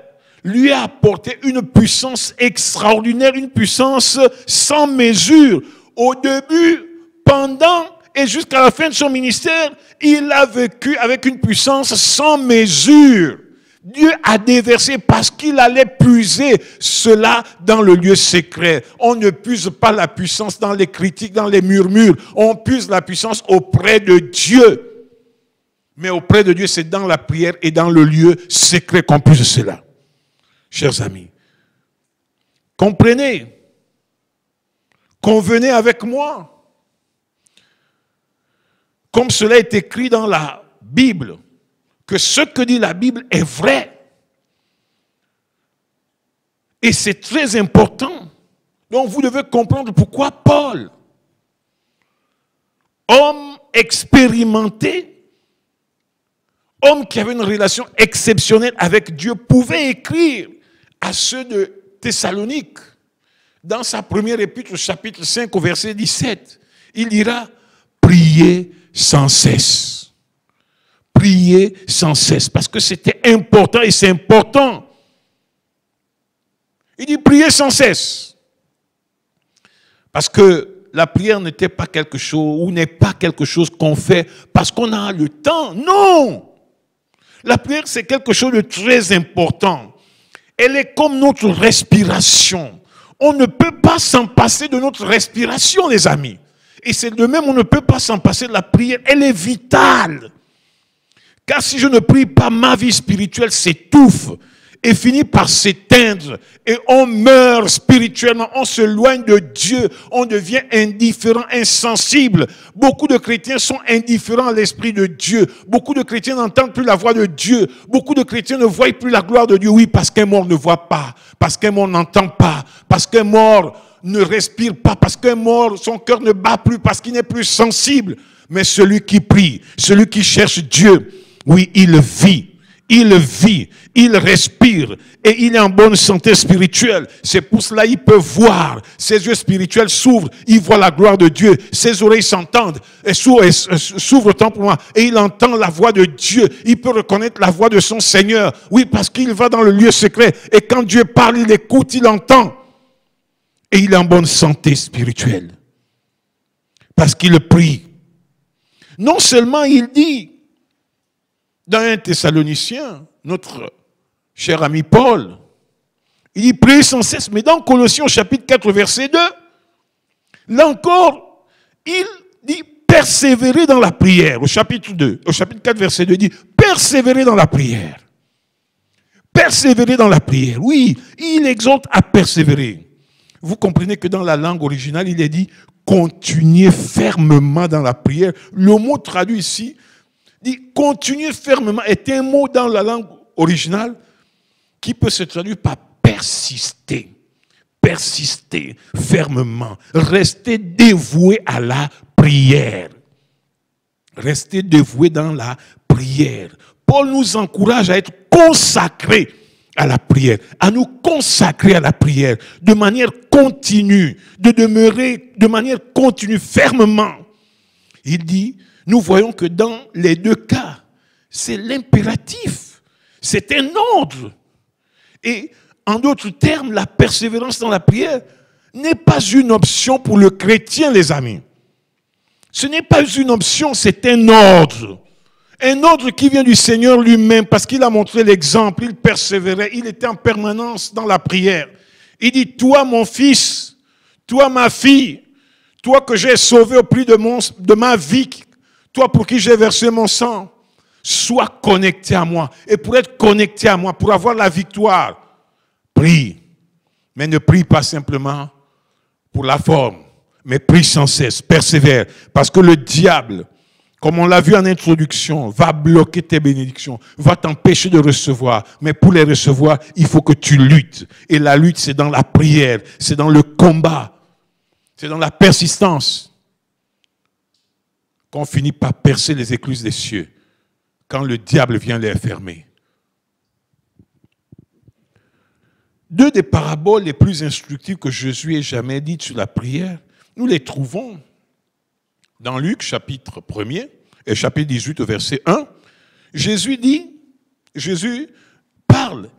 lui a apporté une puissance extraordinaire, une puissance sans mesure. Au début, pendant et jusqu'à la fin de son ministère, il a vécu avec une puissance sans mesure. Dieu a déversé parce qu'il allait puiser cela dans le lieu secret. On ne puise pas la puissance dans les critiques, dans les murmures. On puise la puissance auprès de Dieu. Mais auprès de Dieu, c'est dans la prière et dans le lieu secret qu'on puise cela. Chers amis, comprenez, convenez avec moi, comme cela est écrit dans la Bible, que ce que dit la Bible est vrai. Et c'est très important. Donc vous devez comprendre pourquoi Paul, homme expérimenté, homme qui avait une relation exceptionnelle avec Dieu, pouvait écrire à ceux de Thessalonique, dans sa première épître, au chapitre 5, au verset 17, il dira, priez sans cesse. Priez sans cesse, parce que c'était important et c'est important. Il dit, priez sans cesse. Parce que la prière n'était pas quelque chose, ou n'est pas quelque chose qu'on fait parce qu'on a le temps. Non! La prière, c'est quelque chose de très important. Elle est comme notre respiration. On ne peut pas s'en passer de notre respiration, les amis. Et c'est de même, on ne peut pas s'en passer de la prière. Elle est vitale. Car si je ne prie pas, ma vie spirituelle s'étouffe et finit par s'éteindre. Et on meurt spirituellement, on se loigne de Dieu, on devient indifférent, insensible. Beaucoup de chrétiens sont indifférents à l'esprit de Dieu. Beaucoup de chrétiens n'entendent plus la voix de Dieu. Beaucoup de chrétiens ne voient plus la gloire de Dieu. Oui, parce qu'un mort ne voit pas, parce qu'un mort n'entend pas, parce qu'un mort ne respire pas, parce qu'un mort, son cœur ne bat plus, parce qu'il n'est plus sensible. Mais celui qui prie, celui qui cherche Dieu, oui, il vit, il respire et il est en bonne santé spirituelle. C'est pour cela qu'il peut voir. Ses yeux spirituels s'ouvrent, il voit la gloire de Dieu. Ses oreilles s'entendent et s'ouvrent tant pour moi. Et il entend la voix de Dieu. Il peut reconnaître la voix de son Seigneur. Oui, parce qu'il va dans le lieu secret. Et quand Dieu parle, il écoute, il entend. Et il est en bonne santé spirituelle. Parce qu'il prie. Non seulement il dit, dans un Thessalonicien, notre cher ami Paul, il dit priez sans cesse, mais dans Colossiens chapitre 4 verset 2, là encore, il dit persévérer dans la prière. Au chapitre 2, au chapitre 4 verset 2, il dit persévérer dans la prière. Persévérer dans la prière. Oui, il exhorte à persévérer. Vous comprenez que dans la langue originale, il est dit continuez fermement dans la prière. Le mot traduit ici dit continuer fermement est un mot dans la langue originale qui peut se traduire par persister. persistez fermement, restez dévoués à la prière. Restez dévoués dans la prière. Paul nous encourage à être consacrés à la prière, à nous consacrer à la prière de manière continue, de demeurer de manière continue, fermement. Il dit, nous voyons que dans les deux cas, c'est l'impératif, c'est un ordre. Et en d'autres termes, la persévérance dans la prière n'est pas une option pour le chrétien, les amis. Ce n'est pas une option, c'est un ordre. Un ordre qui vient du Seigneur lui-même, parce qu'il a montré l'exemple, il persévérait, il était en permanence dans la prière. Il dit, toi mon fils, toi ma fille, toi que j'ai sauvé au prix de ma vie, toi pour qui j'ai versé mon sang, sois connecté à moi. Et pour être connecté à moi, pour avoir la victoire, prie. Mais ne prie pas simplement pour la forme, mais prie sans cesse, persévère. Parce que le diable, comme on l'a vu en introduction, va bloquer tes bénédictions, va t'empêcher de recevoir. Mais pour les recevoir, il faut que tu luttes. Et la lutte, c'est dans la prière, c'est dans le combat, c'est dans la persistance qu'on finit par percer les écluses des cieux quand le diable vient les fermer. Deux des paraboles les plus instructives que Jésus ait jamais dites sur la prière, nous les trouvons dans Luc, chapitre 1er, et chapitre 18, au verset 1. Jésus parle.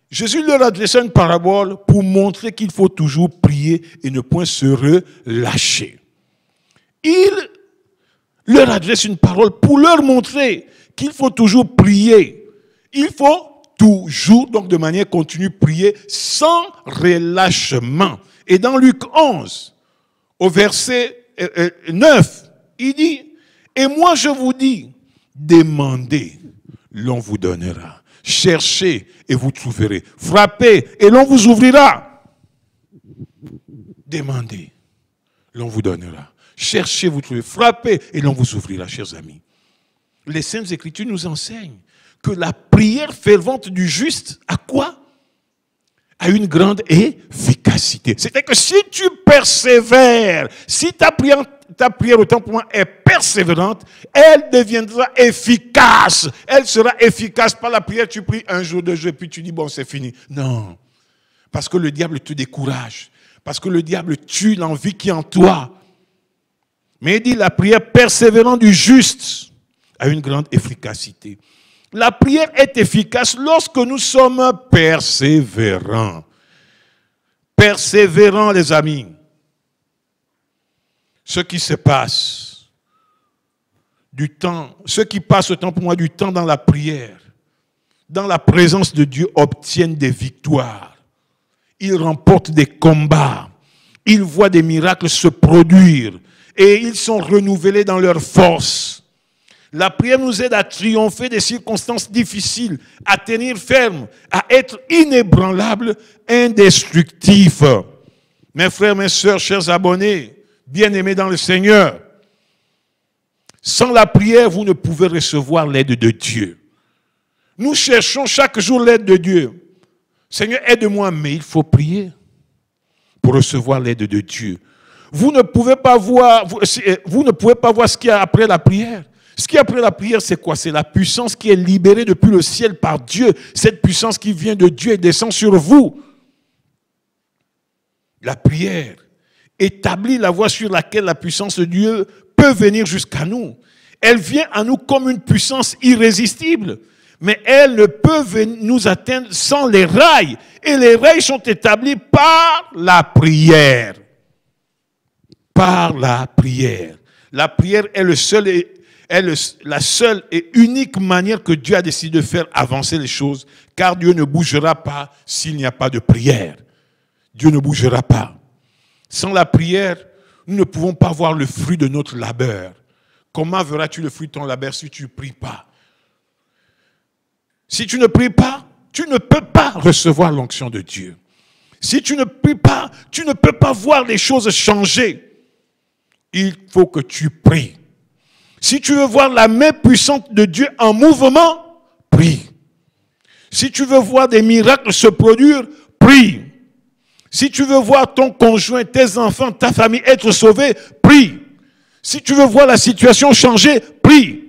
Jésus leur adressait une parabole pour montrer qu'il faut toujours prier et ne point se relâcher. Il leur adresse une parole pour leur montrer qu'il faut toujours prier. Il faut toujours, donc de manière continue, prier sans relâchement. Et dans Luc 11, au verset 9, il dit, et moi je vous dis, demandez, l'on vous donnera. Cherchez et vous trouverez. Frappez et l'on vous ouvrira. Demandez, l'on vous donnera. Cherchez, vous trouverez. Frappez et l'on vous ouvrira, chers amis. Les Saintes Écritures nous enseignent que la prière fervente du juste, à quoi? A une grande efficacité. C'est-à-dire que si tu persévères, si ta prière autant pour moi est persévérante, elle deviendra efficace. Elle sera efficace par la prière. Tu pries un jour, 2 jours, et puis tu dis, bon, c'est fini. Non. Parce que le diable te décourage. Parce que le diable tue l'envie qui est en toi. Mais il dit, la prière persévérante du juste a une grande efficacité. La prière est efficace lorsque nous sommes persévérants. Persévérants, les amis. Ce qui se passe du temps, ceux qui passent autant pour moi du temps dans la prière, dans la présence de Dieu, obtiennent des victoires. Ils remportent des combats. Ils voient des miracles se produire et ils sont renouvelés dans leur force. La prière nous aide à triompher des circonstances difficiles, à tenir ferme, à être inébranlables, indestructifs. Mes frères, mes sœurs, chers abonnés, bien-aimés dans le Seigneur, sans la prière, vous ne pouvez recevoir l'aide de Dieu. Nous cherchons chaque jour l'aide de Dieu. Seigneur, aide-moi, mais il faut prier pour recevoir l'aide de Dieu. Vous ne pouvez pas voir ce qu'il y a après la prière. Ce qui est après la prière, c'est quoi? C'est la puissance qui est libérée depuis le ciel par Dieu. Cette puissance qui vient de Dieu et descend sur vous. La prière établit la voie sur laquelle la puissance de Dieu peut venir jusqu'à nous. Elle vient à nous comme une puissance irrésistible. Mais elle ne peut nous atteindre sans les rails. Et les rails sont établis par la prière. Par la prière. La prière est la seule et unique manière que Dieu a décidé de faire avancer les choses, car Dieu ne bougera pas s'il n'y a pas de prière. Dieu ne bougera pas. Sans la prière, nous ne pouvons pas voir le fruit de notre labeur. Comment verras-tu le fruit de ton labeur si tu ne pries pas? Si tu ne pries pas, tu ne peux pas recevoir l'onction de Dieu. Si tu ne pries pas, tu ne peux pas voir les choses changer. Il faut que tu pries. Si tu veux voir la main puissante de Dieu en mouvement, prie. Si tu veux voir des miracles se produire, prie. Si tu veux voir ton conjoint, tes enfants, ta famille être sauvés, prie. Si tu veux voir la situation changer, prie.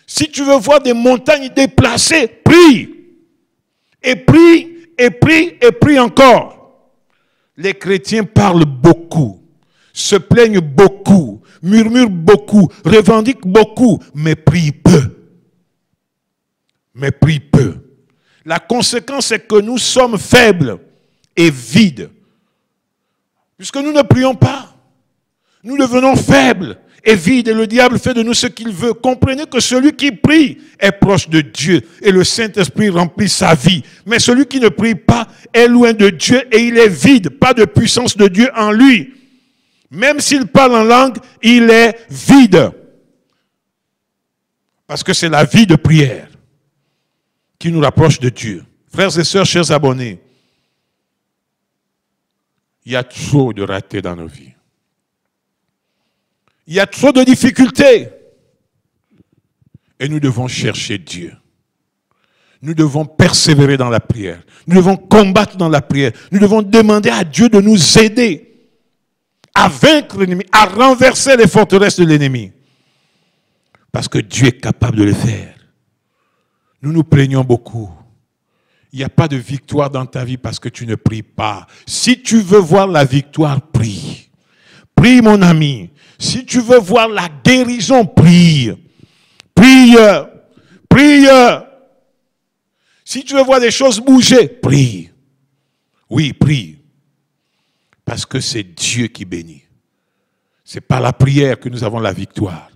Si tu veux voir des montagnes déplacées, prie. Et prie, et prie, et prie encore. Les chrétiens parlent beaucoup, se plaignent beaucoup, murmurent beaucoup, revendiquent beaucoup, mais prient peu. Mais prient peu. La conséquence est que nous sommes faibles et vides. Puisque nous ne prions pas, nous devenons faibles et vides et le diable fait de nous ce qu'il veut. Comprenez que celui qui prie est proche de Dieu et le Saint-Esprit remplit sa vie. Mais celui qui ne prie pas est loin de Dieu et il est vide, pas de puissance de Dieu en lui. Même s'il parle en langue, il est vide. Parce que c'est la vie de prière qui nous rapproche de Dieu. Frères et sœurs, chers abonnés, il y a trop de ratés dans nos vies. Il y a trop de difficultés. Et nous devons chercher Dieu. Nous devons persévérer dans la prière. Nous devons combattre dans la prière. Nous devons demander à Dieu de nous aider à vaincre l'ennemi, à renverser les forteresses de l'ennemi. Parce que Dieu est capable de le faire. Nous nous plaignons beaucoup. Il n'y a pas de victoire dans ta vie parce que tu ne pries pas. Si tu veux voir la victoire, prie. Prie, mon ami. Si tu veux voir la guérison, prie. Prie. Prie. Si tu veux voir des choses bouger, prie. Oui, prie. Parce que c'est Dieu qui bénit. C'est par la prière que nous avons la victoire.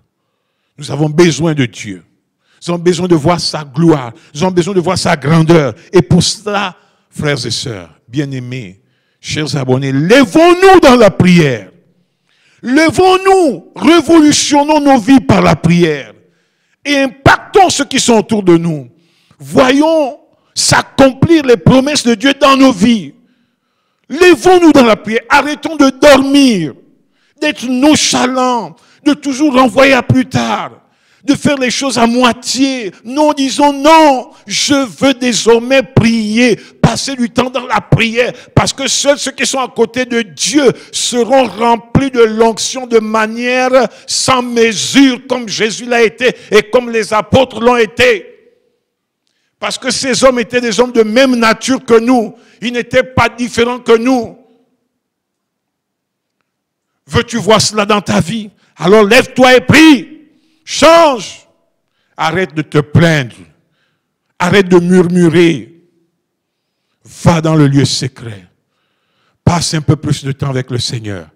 Nous avons besoin de Dieu. Nous avons besoin de voir sa gloire. Nous avons besoin de voir sa grandeur. Et pour cela, frères et sœurs, bien-aimés, chers abonnés, lèvons-nous dans la prière. Lèvons-nous, révolutionnons nos vies par la prière. Et impactons ceux qui sont autour de nous. Voyons s'accomplir les promesses de Dieu dans nos vies. Lèvons-nous dans la prière. Arrêtons de dormir, d'être nonchalants, de toujours renvoyer à plus tard, de faire les choses à moitié. Non, disons non, je veux désormais prier, passer du temps dans la prière, parce que seuls ceux qui sont à côté de Dieu seront remplis de l'onction de manière sans mesure, comme Jésus l'a été et comme les apôtres l'ont été. Parce que ces hommes étaient des hommes de même nature que nous. Ils n'étaient pas différents que nous. Veux-tu voir cela dans ta vie? Alors lève-toi et prie. Change. Arrête de te plaindre. Arrête de murmurer. Va dans le lieu secret. Passe un peu plus de temps avec le Seigneur.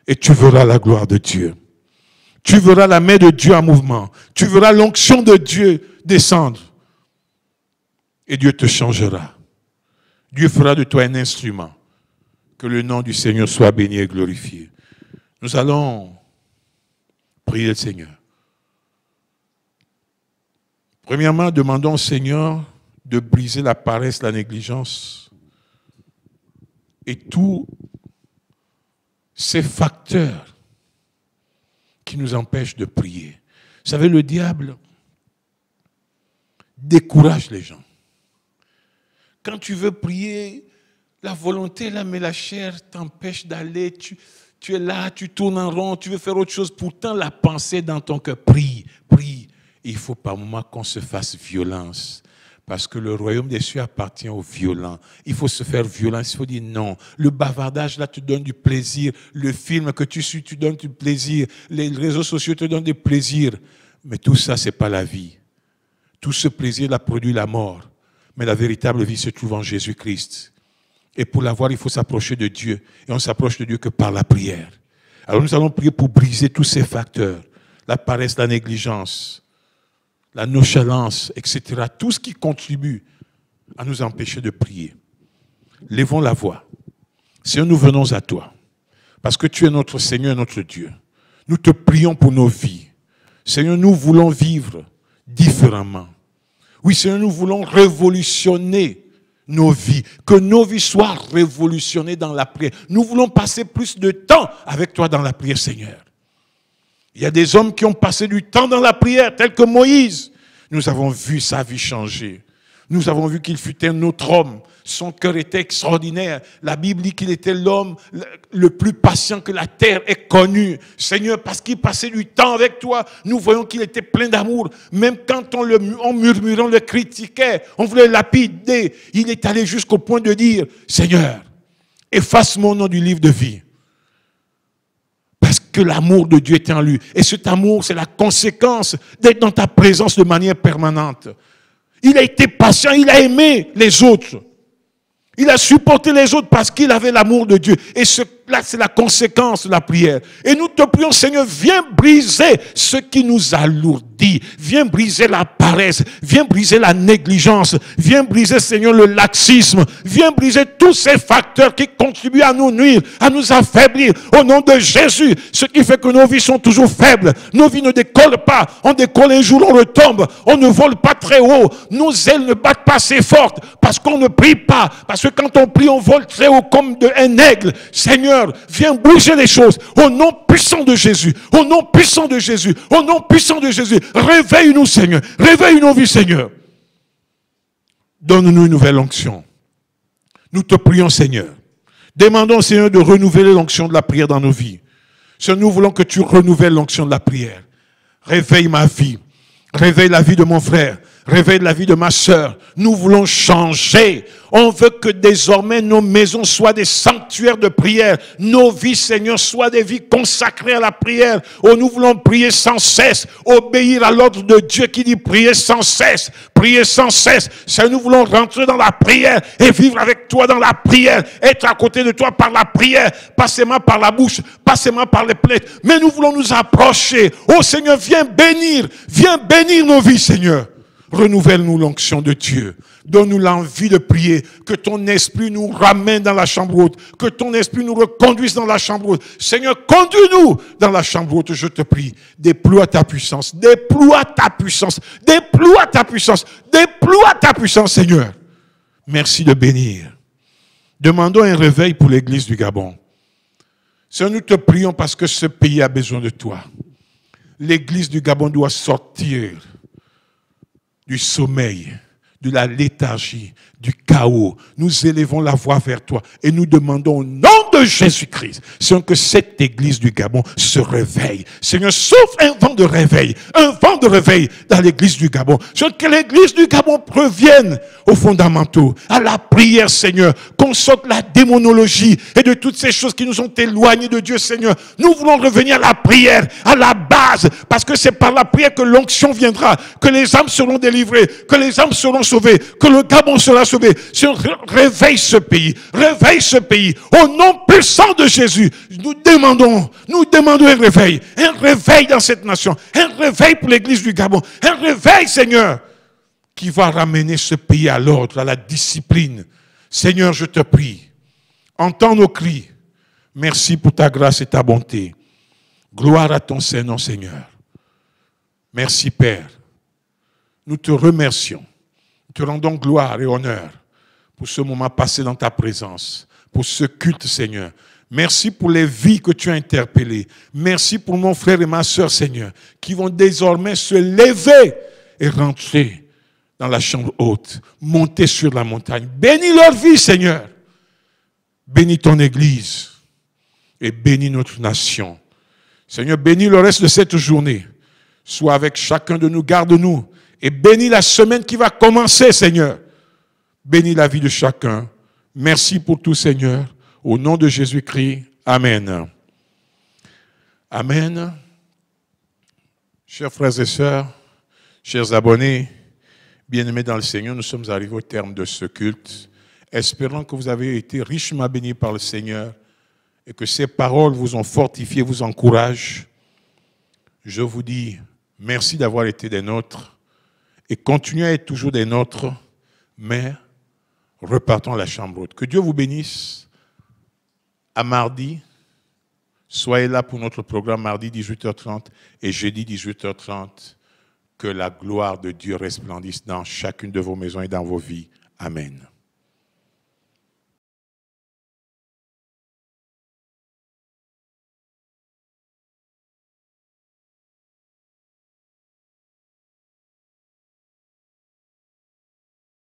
Et tu verras la gloire de Dieu. Tu verras la main de Dieu en mouvement. Tu verras l'onction de Dieu descendre. Et Dieu te changera. Dieu fera de toi un instrument. Que le nom du Seigneur soit béni et glorifié. Nous allons prier le Seigneur. Premièrement, demandons au Seigneur de briser la paresse, la négligence et tous ces facteurs qui nous empêchent de prier. Vous savez, le diable décourage les gens. Quand tu veux prier, la volonté là, mais la chair t'empêche d'aller. Tu es là, tu tournes en rond, tu veux faire autre chose. Pourtant, la pensée dans ton cœur, prie, prie. Il faut par moment qu'on se fasse violence. Parce que le royaume des cieux appartient aux violents. Il faut se faire violence. Il faut dire non. Le bavardage là te donne du plaisir. Le film que tu suis, tu donnes du plaisir. Les réseaux sociaux te donnent du plaisir. Mais tout ça, ce n'est pas la vie. Tout ce plaisir là produit la mort. Mais la véritable vie se trouve en Jésus-Christ. Et pour l'avoir, il faut s'approcher de Dieu. Et on ne s'approche de Dieu que par la prière. Alors nous allons prier pour briser tous ces facteurs. La paresse, la négligence, la nonchalance, etc. Tout ce qui contribue à nous empêcher de prier. Lèvons la voix. Seigneur, nous venons à toi. Parce que tu es notre Seigneur et notre Dieu. Nous te prions pour nos vies. Seigneur, nous voulons vivre différemment. Oui, Seigneur, nous voulons révolutionner nos vies. Que nos vies soient révolutionnées dans la prière. Nous voulons passer plus de temps avec toi dans la prière, Seigneur. Il y a des hommes qui ont passé du temps dans la prière, tels que Moïse. Nous avons vu sa vie changer. Nous avons vu qu'il fut un autre homme. Son cœur était extraordinaire. La Bible dit qu'il était l'homme le plus patient que la terre ait connu. Seigneur, parce qu'il passait du temps avec toi, nous voyons qu'il était plein d'amour. Même quand en murmurant, le critiquait, on voulait le lapider, il est allé jusqu'au point de dire, Seigneur, efface mon nom du livre de vie. Parce que l'amour de Dieu était en lui. Et cet amour, c'est la conséquence d'être dans ta présence de manière permanente. Il a été patient, il a aimé les autres. Il a supporté les autres parce qu'il avait l'amour de Dieu. Et là, c'est la conséquence de la prière. Et nous te prions, Seigneur, viens briser ce qui nous alourdit. Viens briser la paresse. Viens briser la négligence. Viens briser, Seigneur, le laxisme. Viens briser tous ces facteurs qui contribuent à nous nuire, à nous affaiblir. Au nom de Jésus, ce qui fait que nos vies sont toujours faibles. Nos vies ne décollent pas. On décolle un jour, on retombe. On ne vole pas très haut. Nos ailes ne battent pas assez fortes parce qu'on ne prie pas. Parce que quand on prie, on vole très haut comme un aigle. Seigneur, viens bouger les choses. Au nom puissant de Jésus. Au nom puissant de Jésus. Au nom puissant de Jésus. Réveille-nous, Seigneur. Réveille nos vies, Seigneur. Donne-nous une nouvelle onction. Nous te prions, Seigneur. Demandons, Seigneur, de renouveler l'onction de la prière dans nos vies. Seigneur, nous voulons que tu renouvelles l'onction de la prière. Réveille ma vie. Réveille la vie de mon frère. Réveille la vie de ma sœur. Nous voulons changer. On veut que désormais nos maisons soient des sanctuaires de prière. Nos vies, Seigneur, soient des vies consacrées à la prière. Oh, nous voulons prier sans cesse. Obéir à l'ordre de Dieu qui dit prier sans cesse. Prier sans cesse. Seigneur, nous voulons rentrer dans la prière et vivre avec toi dans la prière. Être à côté de toi par la prière. Pas seulement par la bouche, pas seulement par les plaies. Mais nous voulons nous approcher. Oh Seigneur, viens bénir nos vies, Seigneur. Renouvelle-nous l'onction de Dieu. Donne-nous l'envie de prier. Que ton esprit nous ramène dans la chambre haute. Que ton esprit nous reconduise dans la chambre haute. Seigneur, conduis-nous dans la chambre haute, je te prie. Déploie ta puissance. Déploie ta puissance. Déploie ta puissance. Déploie ta puissance, Seigneur. Merci de bénir. Demandons un réveil pour l'église du Gabon. Seigneur, nous te prions parce que ce pays a besoin de toi. L'église du Gabon doit sortir du sommeil, de la léthargie, du chaos. Nous élevons la voix vers toi et nous demandons au nom de Jésus-Christ, Seigneur, que cette église du Gabon se réveille. Seigneur, souffle un vent de réveil dans l'église du Gabon. Seigneur, que l'église du Gabon revienne aux fondamentaux, à la prière, Seigneur, qu'on sorte la démonologie et de toutes ces choses qui nous ont éloignés de Dieu, Seigneur. Nous voulons revenir à la prière, à la base, parce que c'est par la prière que l'onction viendra, que les âmes seront délivrées, que les âmes seront sauvées, que le Gabon sera sauvé. Seigneur, réveille ce pays, au nom puissant de Jésus. Nous demandons un réveil dans cette nation, un réveil pour l'église du Gabon, un réveil, Seigneur, qui va ramener ce pays à l'ordre, à la discipline. Seigneur, je te prie, entends nos cris. Merci pour ta grâce et ta bonté. Gloire à ton Saint-Nom, Seigneur. Merci, Père. Nous te remercions. Nous te rendons gloire et honneur pour ce moment passé dans ta présence, pour ce culte, Seigneur. Merci pour les vies que tu as interpellées. Merci pour mon frère et ma sœur, Seigneur, qui vont désormais se lever et rentrer dans la chambre haute, monter sur la montagne. Bénis leur vie, Seigneur. Bénis ton Église et bénis notre nation. Seigneur, bénis le reste de cette journée. Sois avec chacun de nous, garde-nous. Et bénis la semaine qui va commencer, Seigneur. Bénis la vie de chacun. Merci pour tout, Seigneur. Au nom de Jésus-Christ. Amen. Amen. Chers frères et sœurs, chers abonnés, bien-aimés dans le Seigneur, nous sommes arrivés au terme de ce culte, espérant que vous avez été richement bénis par le Seigneur et que ces paroles vous ont fortifié, vous encouragent. Je vous dis merci d'avoir été des nôtres et continuez à être toujours des nôtres, mais repartons à la chambre haute. Que Dieu vous bénisse. À mardi, soyez là pour notre programme mardi 18h30 et jeudi 18h30. Que la gloire de Dieu resplendisse dans chacune de vos maisons et dans vos vies. Amen.